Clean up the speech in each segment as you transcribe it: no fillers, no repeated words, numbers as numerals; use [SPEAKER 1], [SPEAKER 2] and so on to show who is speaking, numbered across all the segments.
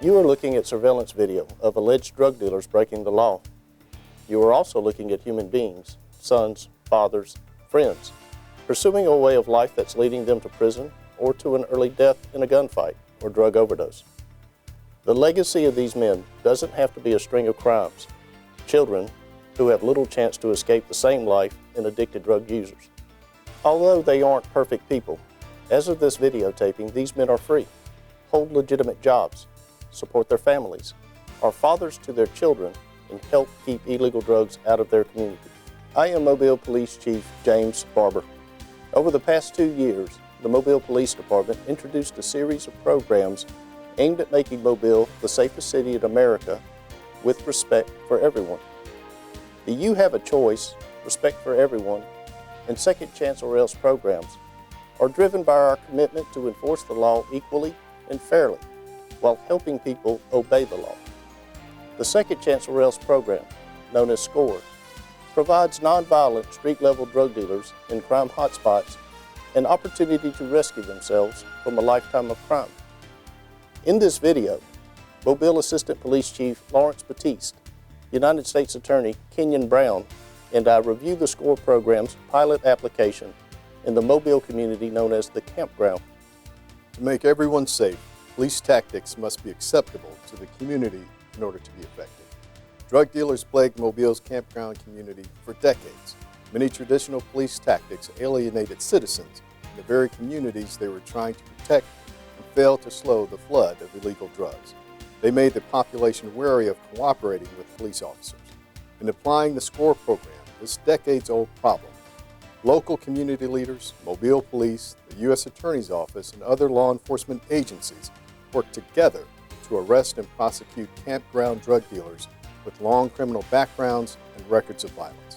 [SPEAKER 1] You are looking at surveillance video of alleged drug dealers breaking the law. You are also looking at human beings, sons, fathers, friends, pursuing a way of life that's leading them to prison or to an early death in a gunfight or drug overdose. The legacy of these men doesn't have to be a string of crimes. Children who have little chance to escape the same life in addicted drug users. Although they aren't perfect people, as of this videotaping, these men are free, hold legitimate jobs, support their families, are fathers to their children, and help keep illegal drugs out of their community. I am Mobile Police Chief James Barber. Over the past 2 years, the Mobile Police Department introduced a series of programs aimed at making Mobile the safest city in America with respect for everyone. The You Have a Choice, Respect for Everyone, and Second Chance or Else programs are driven by our commitment to enforce the law equally and fairly while helping people obey the law. The Second Chance or Else program, known as SCORE, provides nonviolent street-level drug dealers in crime hotspots an opportunity to rescue themselves from a lifetime of crime. In this video, Mobile Assistant Police Chief Lawrence Batiste, United States Attorney Kenyon Brown, and I review the SCORE program's pilot application in the Mobile community known as the Campground.
[SPEAKER 2] To make everyone safe, police tactics must be acceptable to the community in order to be effective. Drug dealers plagued Mobile's campground community for decades. Many traditional police tactics alienated citizens in the very communities they were trying to protect and failed to slow the flood of illegal drugs. They made the population wary of cooperating with police officers. In applying the SCORE program, this decades-old problem, local community leaders, Mobile Police, the U.S. Attorney's Office, and other law enforcement agencies worked together to arrest and prosecute campground drug dealers with long criminal backgrounds and records of violence.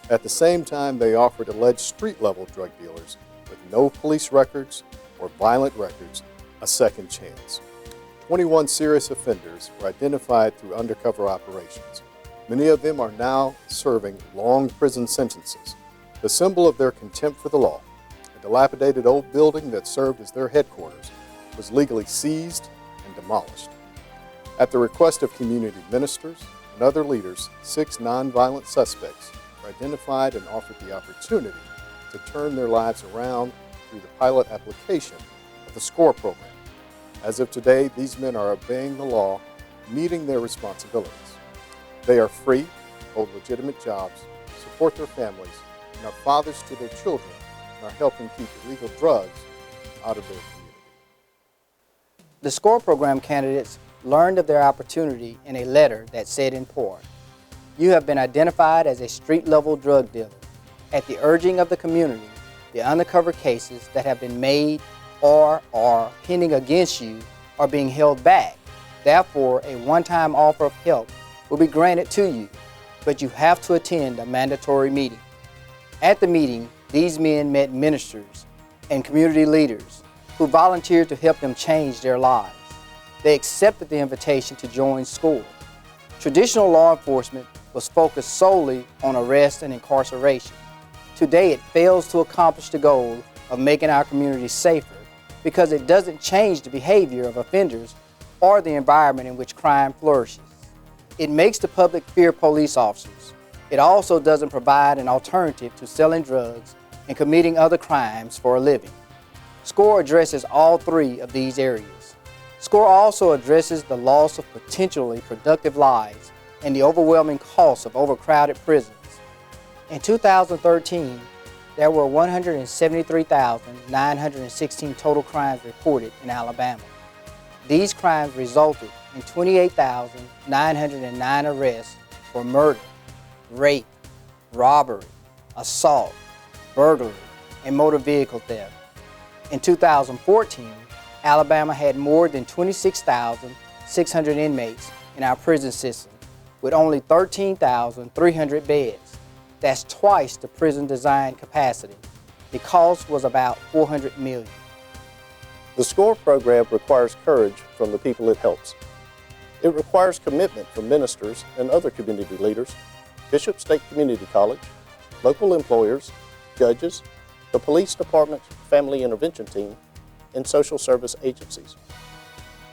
[SPEAKER 2] At the same time, they offered alleged street-level drug dealers with no police records or violent records a second chance. 21 serious offenders were identified through undercover operations. Many of them are now serving long prison sentences. The symbol of their contempt for the law, a dilapidated old building that served as their headquarters, was legally seized and demolished. At the request of community ministers and other leaders, 6 nonviolent suspects were identified and offered the opportunity to turn their lives around through the pilot application of the SCORE program. As of today, these men are obeying the law, meeting their responsibilities. They are free, hold legitimate jobs, support their families, and are fathers to their children, and are helping keep illegal drugs out of their community.
[SPEAKER 3] The SCORE program candidates learned of their opportunity in a letter that said in part, "You have been identified as a street-level drug dealer. At the urging of the community, the undercover cases that have been made or are pending against you are being held back. Therefore, a one-time offer of help will be granted to you, but you have to attend a mandatory meeting." At the meeting, these men met ministers and community leaders who volunteered to help them change their lives. They accepted the invitation to join SCORE. Traditional law enforcement was focused solely on arrest and incarceration. Today, it fails to accomplish the goal of making our communities safer because it doesn't change the behavior of offenders or the environment in which crime flourishes. It makes the public fear police officers. It also doesn't provide an alternative to selling drugs and committing other crimes for a living. SCORE addresses all 3 of these areas. SCORE also addresses the loss of potentially productive lives and the overwhelming cost of overcrowded prisons. In 2013, there were 173,916 total crimes reported in Alabama. These crimes resulted in 28,909 arrests for murder, rape, robbery, assault, burglary, and motor vehicle theft. In 2014, Alabama had more than 26,600 inmates in our prison system with only 13,300 beds. That's twice the prison design capacity. The cost was about $400 million.
[SPEAKER 1] The SCORE program requires courage from the people it helps. It requires commitment from ministers and other community leaders, Bishop State Community College, local employers, judges, the police department, family intervention team, and social service agencies.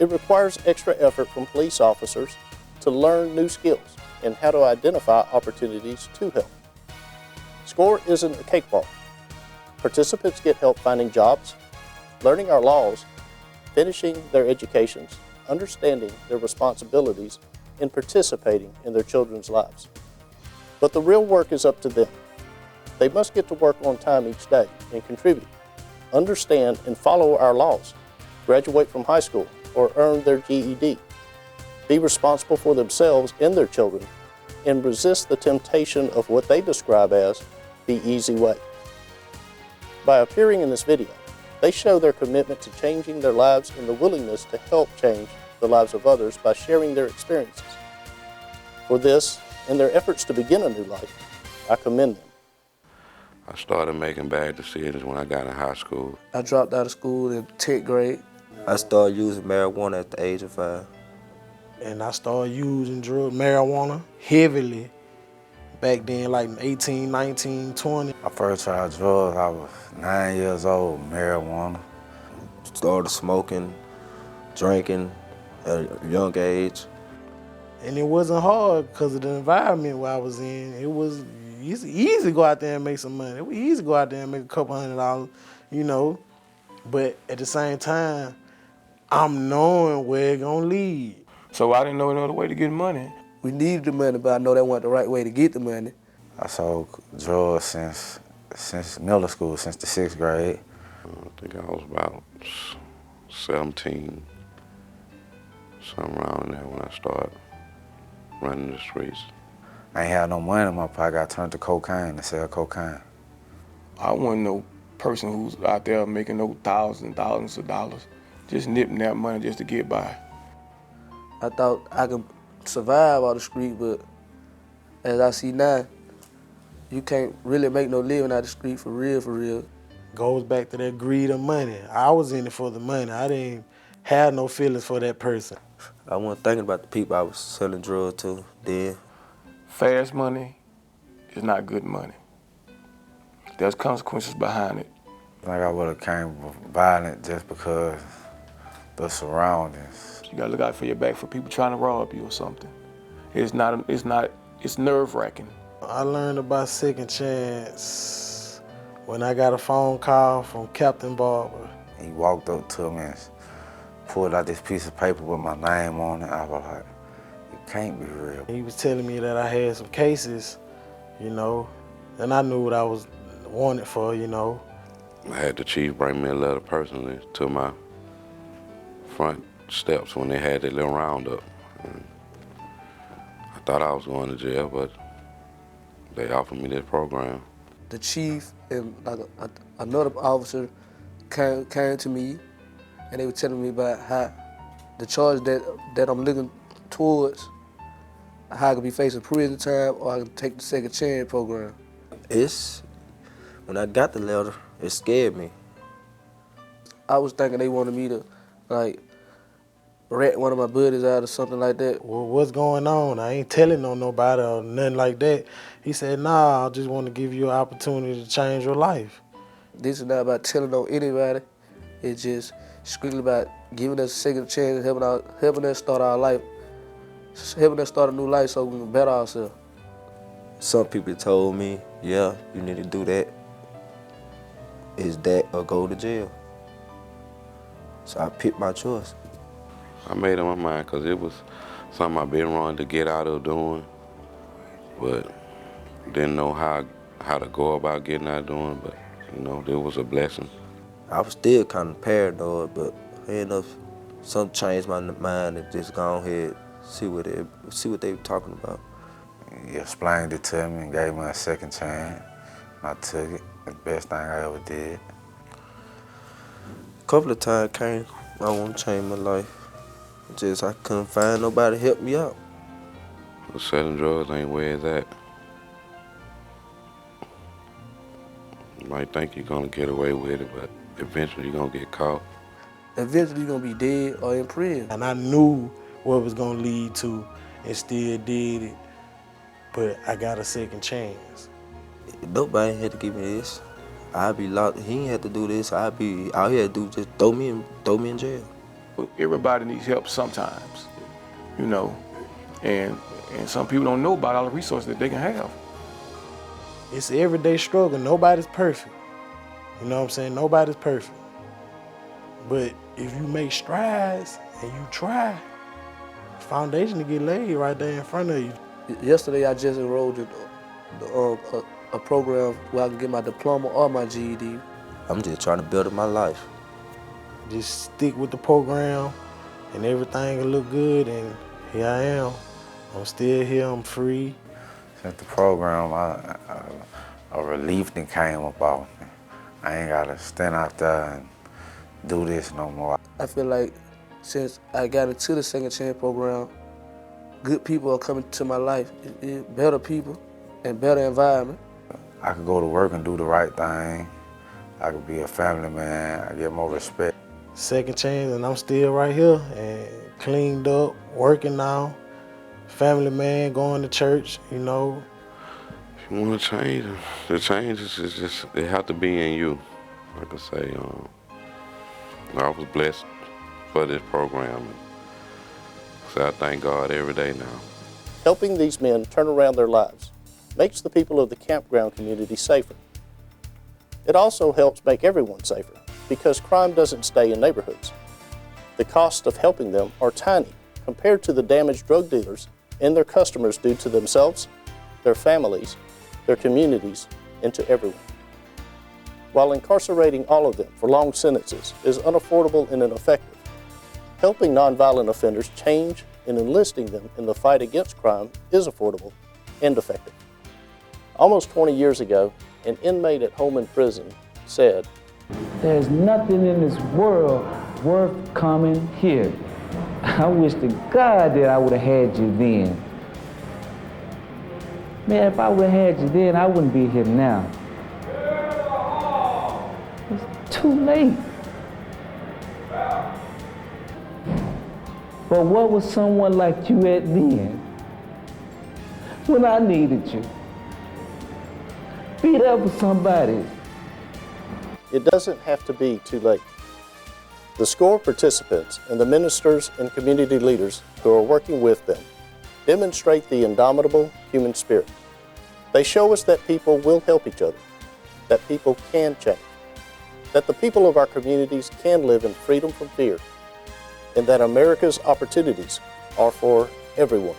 [SPEAKER 1] It requires extra effort from police officers to learn new skills and how to identify opportunities to help. SCORE isn't a cakewalk. Participants get help finding jobs, learning our laws, finishing their educations, understanding their responsibilities, and participating in their children's lives. But the real work is up to them. They must get to work on time each day and contribute, understand and follow our laws, graduate from high school or earn their GED, be responsible for themselves and their children, and resist the temptation of what they describe as the easy way. By appearing in this video, they show their commitment to changing their lives and the willingness to help change the lives of others by sharing their experiences. For this and their efforts to begin a new life, I commend them.
[SPEAKER 4] I started making bad decisions when I got in high school.
[SPEAKER 5] I dropped out of school in 10th grade.
[SPEAKER 6] I started using marijuana at the age of 5.
[SPEAKER 7] And I started using marijuana heavily back then, like 18, 19, 20.
[SPEAKER 8] I first tried drugs, I was 9 years old, marijuana.
[SPEAKER 6] Started smoking, drinking at a young age.
[SPEAKER 7] And it wasn't hard because of the environment where I was in. It was easy to go out there and make some money. It was easy to go out there and make a couple $100, you know. But at the same time, I'm knowing where it's gonna lead.
[SPEAKER 5] So I didn't know another way to get money. We needed the money, but I know that wasn't the right way to get the money.
[SPEAKER 8] I sold drugs since middle school, since the 6th grade.
[SPEAKER 4] I think I was about 17, something around there when I started running the streets.
[SPEAKER 8] I ain't had no money in my pocket. I turned to cocaine to sell cocaine.
[SPEAKER 5] I wasn't no person who's out there making no thousands of dollars, just nipping that money just to get by. I thought I could survive on the street, but as I see now, you can't really make no living out the street for real.
[SPEAKER 7] Goes back to that greed of money. I was in it for the money. I didn't have no feelings for that person.
[SPEAKER 6] I wasn't thinking about the people I was selling drugs to then.
[SPEAKER 5] Fast money is not good money. There's consequences behind it.
[SPEAKER 8] I think I would have came violent just because the surroundings.
[SPEAKER 5] You gotta look out for your back for people trying to rob you or something. It's nerve-wracking.
[SPEAKER 7] I learned about second chance when I got a phone call from Captain Barber.
[SPEAKER 8] He walked up to me and pulled out this piece of paper with my name on it. I was like, it can't be real.
[SPEAKER 7] He was telling me that I had some cases, you know, and I knew what I was wanted for, you know.
[SPEAKER 4] I had the chief bring me a letter personally to my front steps when they had their little roundup. And I thought I was going to jail, but they offered me this program.
[SPEAKER 5] The chief and another officer came to me, and they were telling me about how the charge that I'm looking towards, how I could be facing prison time or I could take the second chance program.
[SPEAKER 6] When I got the letter, it scared me.
[SPEAKER 5] I was thinking they wanted me to, like, rat one of my buddies out or something like that.
[SPEAKER 7] Well, what's going on? I ain't telling on nobody or nothing like that. He said, nah, I just want to give you an opportunity to change your life.
[SPEAKER 5] This is not about telling on anybody. It's just strictly about giving us a second chance and helping us start our life, helping us start a new life so we can better ourselves.
[SPEAKER 6] Some people told me, yeah, you need to do that. Is that or go to jail? So I picked my choice.
[SPEAKER 4] I made up my mind because it was something I've been wanting to get out of doing, but didn't know how to go about getting out of doing, but you know, it was a blessing.
[SPEAKER 6] I was still kind of paranoid, but enough, something changed my mind and just go ahead, see what they were talking about.
[SPEAKER 8] He explained it to me and gave me a second chance. I took it. The best thing I ever did.
[SPEAKER 6] A couple of times came, I want to change my life. Just I couldn't find nobody to help me out.
[SPEAKER 4] Selling drugs ain't where it's at. You might think you're gonna get away with it, but eventually you're gonna get caught.
[SPEAKER 5] Eventually you're gonna be dead or in prison.
[SPEAKER 7] And I knew what it was gonna lead to and still did it, but I got a second chance.
[SPEAKER 6] Nobody had to give me this. I'd be locked. He ain't had to do this. All he had to do was just throw me in jail.
[SPEAKER 5] Everybody needs help sometimes, you know, and some people don't know about all the resources that they can have.
[SPEAKER 7] It's an everyday struggle. Nobody's perfect. You know what I'm saying? Nobody's perfect. But if you make strides and you try, the foundation to get laid right there in front of you.
[SPEAKER 9] Yesterday, I just enrolled in a program where I can get my diploma or my GED.
[SPEAKER 6] I'm just trying to build up my life.
[SPEAKER 7] Just stick with the program and everything will look good, and here I am. I'm still here, I'm free.
[SPEAKER 8] Since the program, a relief that came about. I ain't gotta stand out there and do this no more.
[SPEAKER 9] I feel like since I got into the Second Chance program, good people are coming to my life, better people and better environment.
[SPEAKER 8] I could go to work and do the right thing. I could be a family man. I get more respect.
[SPEAKER 7] Second Chance, and I'm still right here and cleaned up, working now. Family man, going to church, you know.
[SPEAKER 4] If you want to change, the changes is just, it have to be in you. Like I say, I was blessed for this program. So I thank God every day now.
[SPEAKER 1] Helping these men turn around their lives makes the people of the campground community safer. It also helps make everyone safer because crime doesn't stay in neighborhoods. The costs of helping them are tiny compared to the damage drug dealers and their customers do to themselves, their families, their communities, and to everyone. While incarcerating all of them for long sentences is unaffordable and ineffective, helping nonviolent offenders change and enlisting them in the fight against crime is affordable and effective. Almost 20 years ago, an inmate at home in prison said,
[SPEAKER 10] "There's nothing in this world worth coming here. I wish to God that I would have had you then. Man, if I would have had you then, I wouldn't be here now. It's too late." But what was someone like you at then? When I needed you. Be there for somebody.
[SPEAKER 1] It doesn't have to be too late. The SCORE participants and the ministers and community leaders who are working with them demonstrate the indomitable human spirit. They show us that people will help each other, that people can change, that the people of our communities can live in freedom from fear, and that America's opportunities are for everyone.